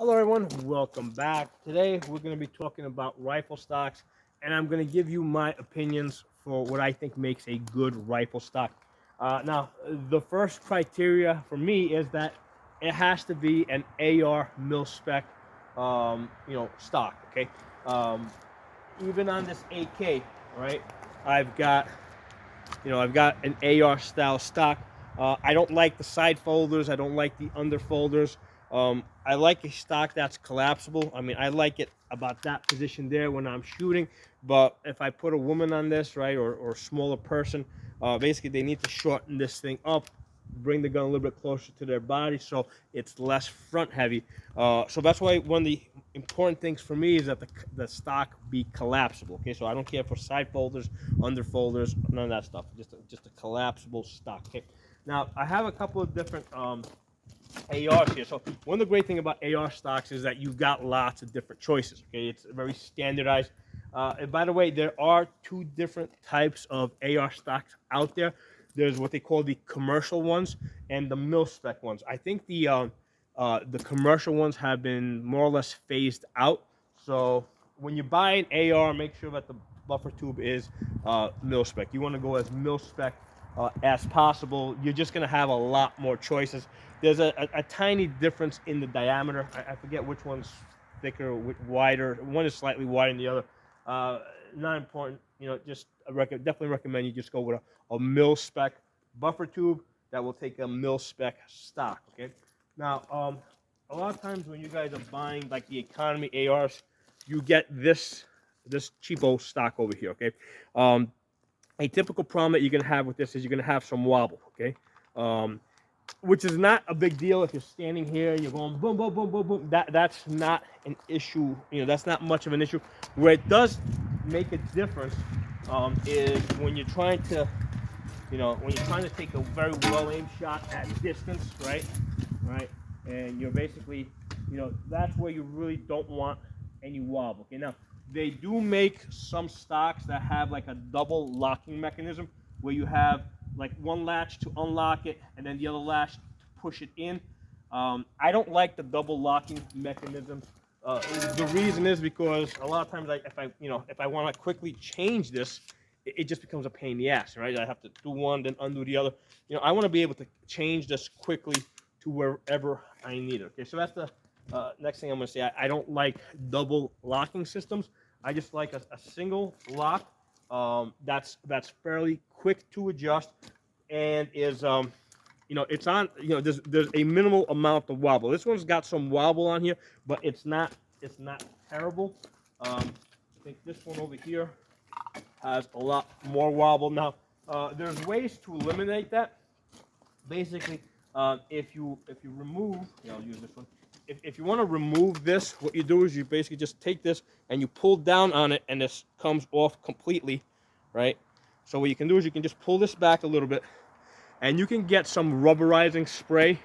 Hello, everyone. Welcome back. Today, we're going to be talking about rifle stocks, and I'm going to give you my opinions for what I think makes a good rifle stock. Now, the first criteria for me is that it has to be an AR mil spec, stock. Okay, um, even on this AK, right? I've got I've got an AR style stock. I don't like the side folders. I don't like the under folders. I like a stock that's collapsible. I mean, I like it about that position there when I'm shooting. But if I put a woman on this, right, or a smaller person, basically they need to shorten this thing up, bring the gun a little bit closer to their body so it's less front heavy. So that's why one of the important things for me is that the stock be collapsible. Okay, so I don't care for side folders, under folders, none of that stuff. Just a collapsible stock. Okay. Now I have a couple of different ARs here. So one of the great thing about AR stocks is that you've got lots of different choices. Okay, it's very standardized. And by the way, there are two different types of AR stocks out there. There's what they call the commercial ones and the mil spec ones. I think the commercial ones have been more or less phased out. So when you buy an AR, make sure that the buffer tube is mil spec. You want to go as mil spec as possible. You're just going to have a lot more choices. There's a tiny difference in the diameter. I forget which one's thicker, wider. One is slightly wider than the other. Not important. Just definitely recommend you just go with a mil spec buffer tube that will take a mil spec stock. Okay. Now, a lot of times when you guys are buying like the economy ARs, you get this cheapo stock over here. Okay. A typical problem that you're gonna have with this is you're gonna have some wobble. Okay. Which is not a big deal if you're standing here and you're going boom, boom, boom, boom, boom. That's not an issue. That's not much of an issue. Where it does make a difference is when you're trying to, take a very well aimed shot at distance, right? Right, and you're basically, that's where you really don't want any wobble. Okay, now they do make some stocks that have like a double locking mechanism where you have like one latch to unlock it and then the other latch to push it in. I don't like the double locking mechanism. The reason is because a lot of times, if I want to quickly change this, it just becomes a pain in the ass, right? I have to do one, then undo the other. I want to be able to change this quickly to wherever I need it. Okay, so that's the next thing I'm going to say. I don't like double locking systems. I just like a single lock that's fairly quick to adjust and is it's on there's a minimal amount of wobble. This one's got some wobble on here, but it's not terrible. I think this one over here has a lot more wobble. Now there's ways to eliminate that. Basically, if you remove, I'll use this one. If you want to remove this, what you do is you basically just take this and you pull down on it, and this comes off completely, right? So what you can do is you can just pull this back a little bit, and you can get some rubberizing spray,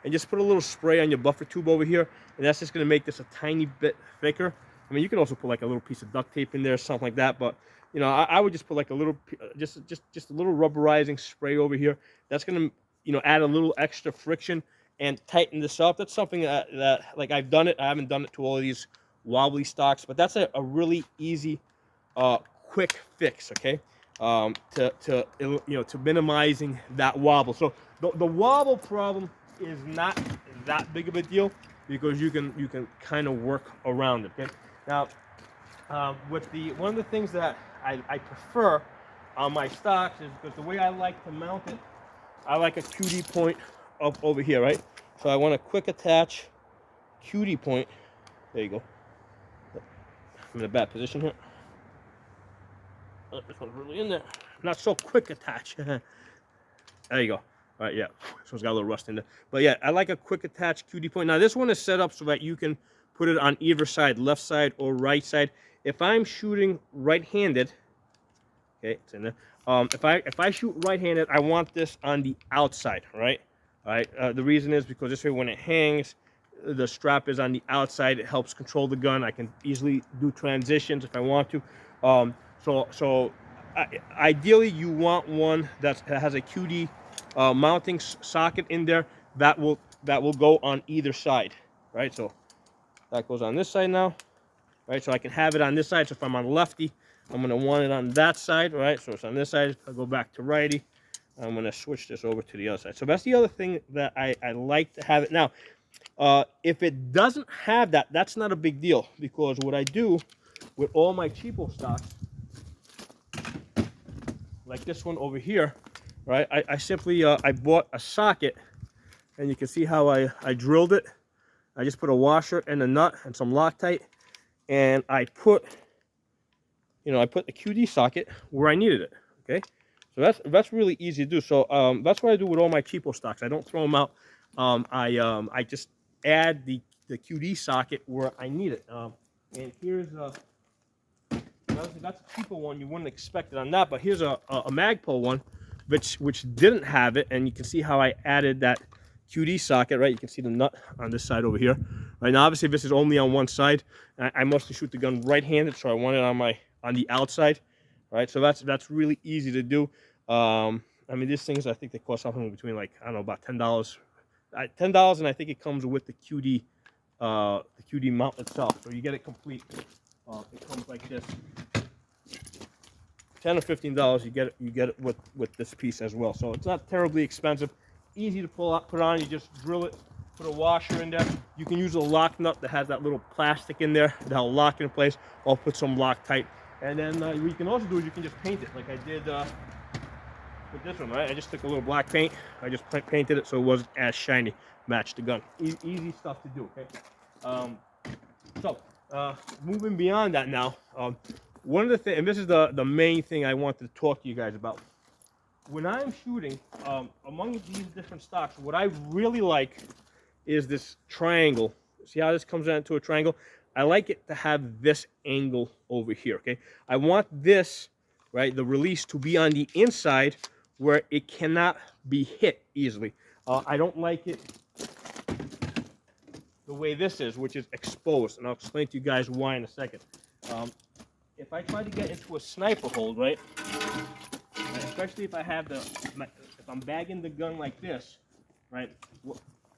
and just put a little spray on your buffer tube over here, and that's just going to make this a tiny bit thicker. I mean, you can also put like a little piece of duct tape in there, something like that, but I would just put like a little, just a little rubberizing spray over here. That's going to add a little extra friction and tighten this up. That's something that like I've done it. I haven't done it to all of these wobbly stocks, but that's a really easy, quick fix. Okay, to minimizing that wobble. So the wobble problem is not that big of a deal because you can kind of work around it. Okay, now with one of the things that I prefer on my stocks is because the way I like to mount it, I like a QD point up over here, right? So I want a quick attach QD point. There you go. I'm in a bad position here. This one's really in there. Not so quick attach. There you go. All right, yeah. This one's got a little rust in there. But yeah, I like a quick attach QD point. Now this one is set up so that you can put it on either side, left side or right side. If I'm shooting right-handed, okay, it's in there. If I shoot right-handed, I want this on the outside, right? All right. The reason is because this way, when it hangs, the strap is on the outside. It helps control the gun. I can easily do transitions if I want to. Ideally, you want one that has a QD mounting socket in there that will go on either side, right? So That goes on this side now, right? So I can have it on this side. So if I'm on lefty, I'm going to want it on that side, right? So it's on this side. If I go back to righty, I'm going to switch this over to the other side. So that's the other thing that I like to have it. Now, if it doesn't have that, that's not a big deal, because what I do with all my cheapo stocks, like this one over here, right? I simply, I bought a socket, and you can see how I drilled it. I just put a washer and a nut and some Loctite, and I put, I put the QD socket where I needed it, okay? So that's really easy to do. So that's what I do with all my cheapo stocks. I don't throw them out. I just add the QD socket where I need it. And here's that's a cheaper one. You wouldn't expect it on that, but here's a Magpul one, which didn't have it, and you can see how I added that QD socket, right? You can see the nut on this side over here. Right now, obviously, this is only on one side. I mostly shoot the gun right-handed, so I want it on the outside, right? So that's really easy to do. I mean, these things, I think they cost something between, like, I don't know, about $10. $10, and I think it comes with the QD mount itself. So you get it complete. It comes like this. $10 or $15, you get it with this piece as well. So it's not terribly expensive. Easy to pull out, put on. You just drill it, put a washer in there. You can use a lock nut that has that little plastic in there that'll lock it in place, or put some Loctite. And then what you can also do is you can just paint it, like I did with this one, right? I just took a little black paint. I just painted it so it wasn't as shiny. Matched the gun. Easy stuff to do, okay? Moving beyond that now, one of the things, and this is the main thing I wanted to talk to you guys about. When I'm shooting, among these different stocks, what I really like is this triangle. See how this comes out into a triangle? I like it to have this angle over here, okay? I want this, right, the release to be on the inside where it cannot be hit easily. I don't like it the way this is, which is exposed, and I'll explain to you guys why in a second. If I try to get into a sniper hold, right, especially if I have if I'm bagging the gun like this, right,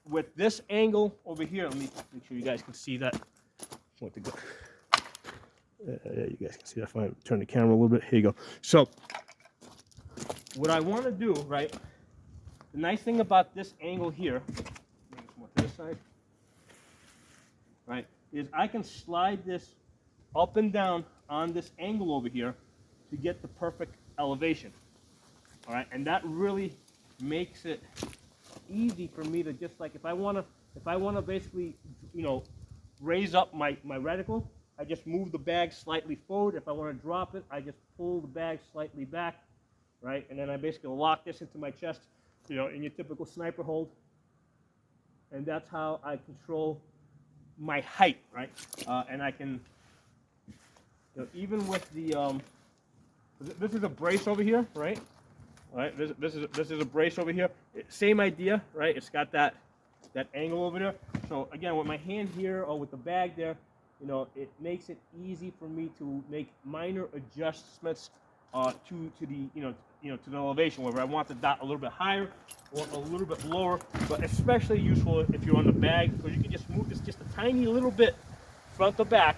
with this angle over here, let me make sure you guys can see that. What the gun? Yeah, you guys can see that. If I turn the camera a little bit, here you go. So, what I want to do, right, the nice thing about this angle here, bring this more to this side, right, is I can slide this up and down on this angle over here to get the perfect elevation. All right, and that really makes it easy for me to just, like, if I want to basically, raise up my reticle, I just move the bag slightly forward. If I want to drop it, I just pull the bag slightly back, right? And then I basically lock this into my chest, in your typical sniper hold. And that's how I control my height, right? And I can, even with the, this is a brace over here, right? All right, this is a brace over here. Same idea, right? It's got that angle over there. So again, with my hand here or with the bag there, it makes it easy for me to make minor adjustments to the elevation, whether I want the dot a little bit higher or a little bit lower. But especially useful if you're on the bag, because you can just move this just a tiny little bit front to back,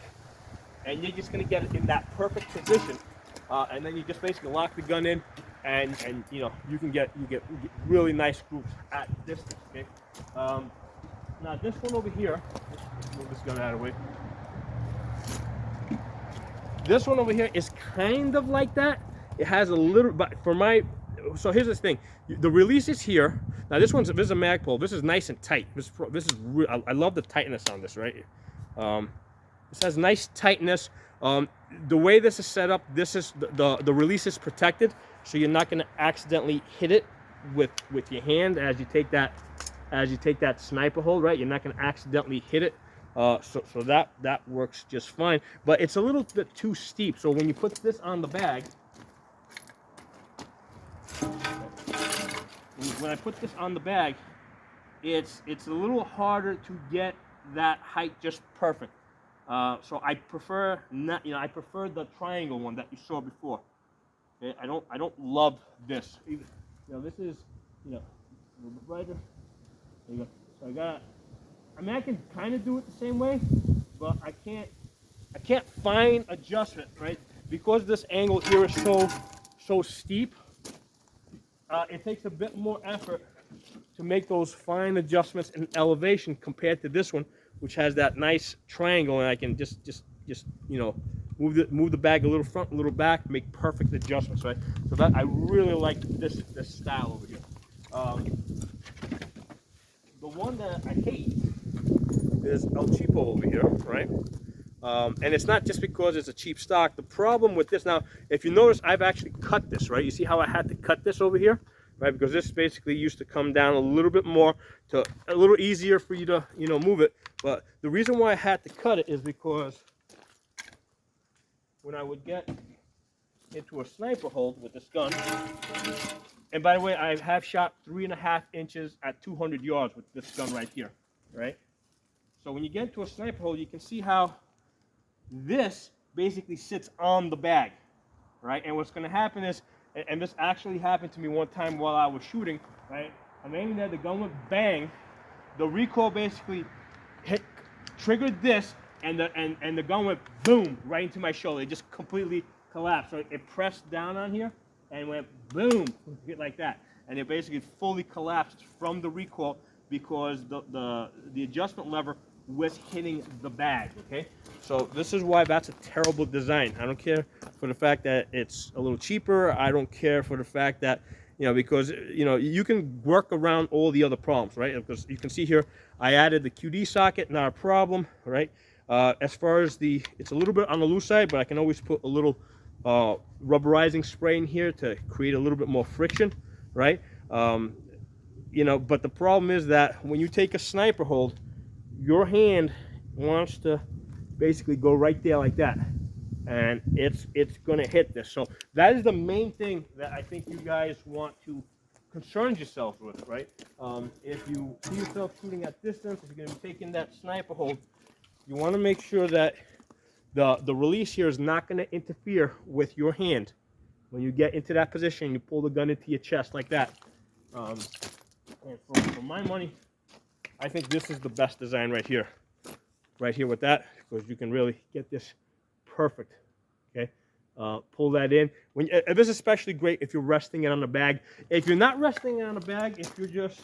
and you're just going to get it in that perfect position. And then you just basically lock the gun in, and you get really nice groups at distance. Okay. Now this one over here, let's move this gun out of the way. This one over here is kind of like that. It has a little, but so here's this thing. The release is here. Now this is a Magpul. This is nice and tight. This is I love the tightness on this, right? This has nice tightness. The way this is set up, this is the release is protected, so you're not going to accidentally hit it with your hand as you take that sniper hold, right? You're not going to accidentally hit it. So that works just fine, but it's a little bit too steep. So when you put this on the bag, when I put this on the bag, it's a little harder to get that height just perfect. So I prefer I prefer the triangle one that you saw before. Okay, I don't love this. This is a little bit brighter. There you go. So I can kind of do it the same way, but I can't find adjustment, right? Because this angle here is so steep, it takes a bit more effort to make those fine adjustments in elevation compared to this one, which has that nice triangle, and I can just you know, move the bag a little front, a little back, make perfect adjustments, right? So that I really like this style over here. The one that I hate is El Cheapo over here, right? And it's not just because it's a cheap stock. The problem with this, now, if you notice, I've actually cut this, right? You see how I had to cut this over here, right? Because this basically used to come down a little bit more, to a little easier for you to, you know, move it. But the reason why I had to cut it is because when I would get into a sniper hold with this gun, and by the way, I have shot 3.5 inches at 200 yards with this gun right here, right? So when you get into a sniper hold, you can see how this basically sits on the bag, right? And what's going to happen is, and this actually happened to me one time while I was shooting, right? I'm aiming there, the gun went bang, the recoil basically triggered this, and the gun went boom right into my shoulder. It just completely collapsed. So it pressed down on here and went boom, hit like that, and it basically fully collapsed from the recoil because the adjustment lever was hitting the bag. Okay, so this is why that's a terrible design. I don't care for the fact that it's a little cheaper. I don't care for the fact that, you know, because, you know, you can work around all the other problems, right? Because you can see here, I added the QD socket, not a problem, right? As far as it's a little bit on the loose side, but I can always put a little rubberizing spray in here to create a little bit more friction, right? You know, but the problem is that when you take a sniper hold, your hand wants to basically go right there like that, and it's gonna hit this. So that is the main thing that I think you guys want to concern yourselves with, right? If you see yourself shooting at distance, if you're gonna be taking that sniper hold, you want to make sure that the release here is not going to interfere with your hand. When you get into that position, you pull the gun into your chest like that. And for my money, I think this is the best design right here with that, because you can really get this perfect. Okay, pull that in. This is especially great if you're resting it on the bag. If you're not resting it on the bag, if you're just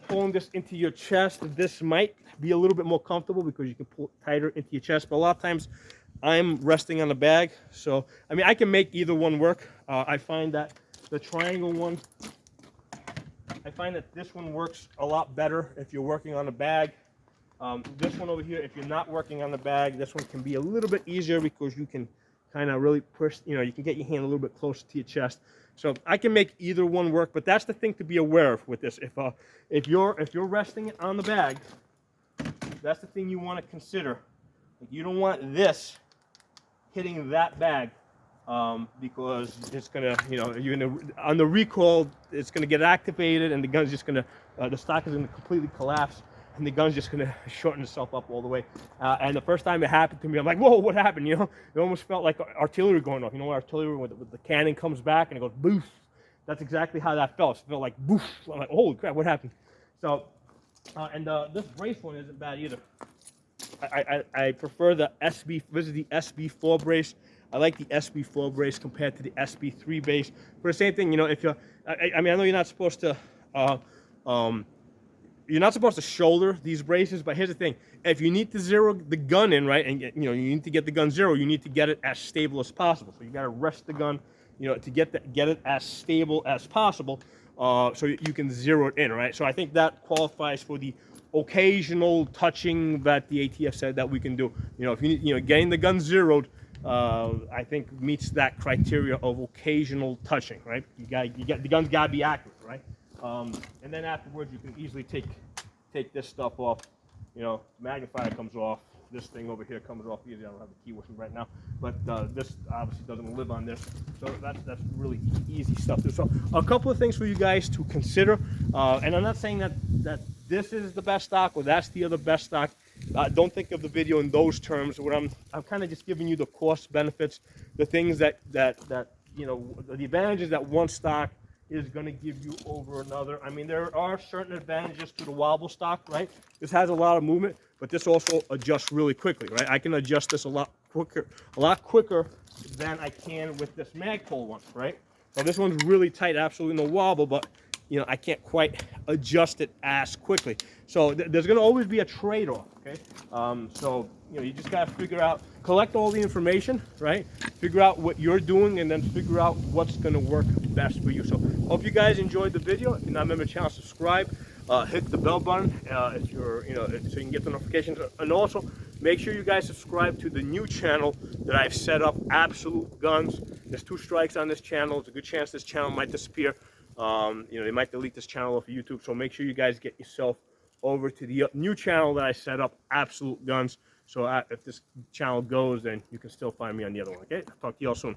pulling this into your chest, this might be a little bit more comfortable because you can pull it tighter into your chest. But a lot of times I'm resting on the bag, so I mean, I can make either one work. I find that the triangle one, I find that this one works a lot better if you're working on the bag. This one over here, if you're not working on the bag, this one can be a little bit easier because you can kind of really push, you know, you can get your hand a little bit closer to your chest. So I can make either one work, but that's the thing to be aware of with this. If you're resting it on the bag, that's the thing you want to consider. You don't want this hitting that bag, because it's gonna, you know, you're gonna, on the recoil, it's gonna get activated, and the gun's just gonna, the stock is gonna completely collapse, and the gun's just gonna shorten itself up all the way. And the first time it happened to me, I'm like, whoa, what happened? You know, it almost felt like artillery going off. You know, artillery with the cannon comes back and it goes boof. That's exactly how that felt. It felt like boof. I'm like, holy crap, what happened? So, and this brace one isn't bad either. I prefer the SB. This is the SB4 brace. I like the SB4 brace compared to the SB3 brace. For the same thing, you know, if you're, I mean, I know you're not supposed to, shoulder these braces, but here's the thing: if you need to zero the gun in, right, and you know, you need to get the gun zero, you need to get it as stable as possible. So you got to rest the gun, you know, to get it as stable as possible, so you can zero it in, right? So I think that qualifies for the occasional touching that the ATF said that we can do. You know, if you need, you know, getting the gun zeroed, I think meets that criteria of occasional touching, right? The gun's gotta be accurate, right? And then afterwards, you can easily take this stuff off. You know, magnifier comes off. This thing over here comes off easy. I don't have the key with me right now, but this obviously doesn't live on this, so that's really easy stuff. So a couple of things for you guys to consider, and I'm not saying that this is the best stock or that's the other best stock. Don't think of the video in those terms. What I'm kind of just giving you the cost benefits, the things that you know, the advantages that one stock is going to give you over another. I mean, there are certain advantages to the wobble stock, right? This has a lot of movement, but this also adjusts really quickly, right? I can adjust this a lot quicker than I can with this Magpul one, right? So this one's really tight, absolutely no wobble, but you know, I can't quite adjust it as quickly. So there's going to always be a trade-off, okay? So, you know, you just got to figure out, collect all the information, right? Figure out what you're doing, and then figure out what's going to work best for you. So hope you guys enjoyed the video. If you're not a member of the channel, subscribe. Hit the bell button if you're, you know, so you can get the notifications. And also, make sure you guys subscribe to the new channel that I've set up, Absolute Guns. There's 2 strikes on this channel. It's a good chance this channel might disappear. You know, they might delete this channel off of YouTube, so make sure you guys get yourself over to the new channel that I set up, Absolute Guns. So if this channel goes, then you can still find me on the other one, okay? I'll talk to you all soon.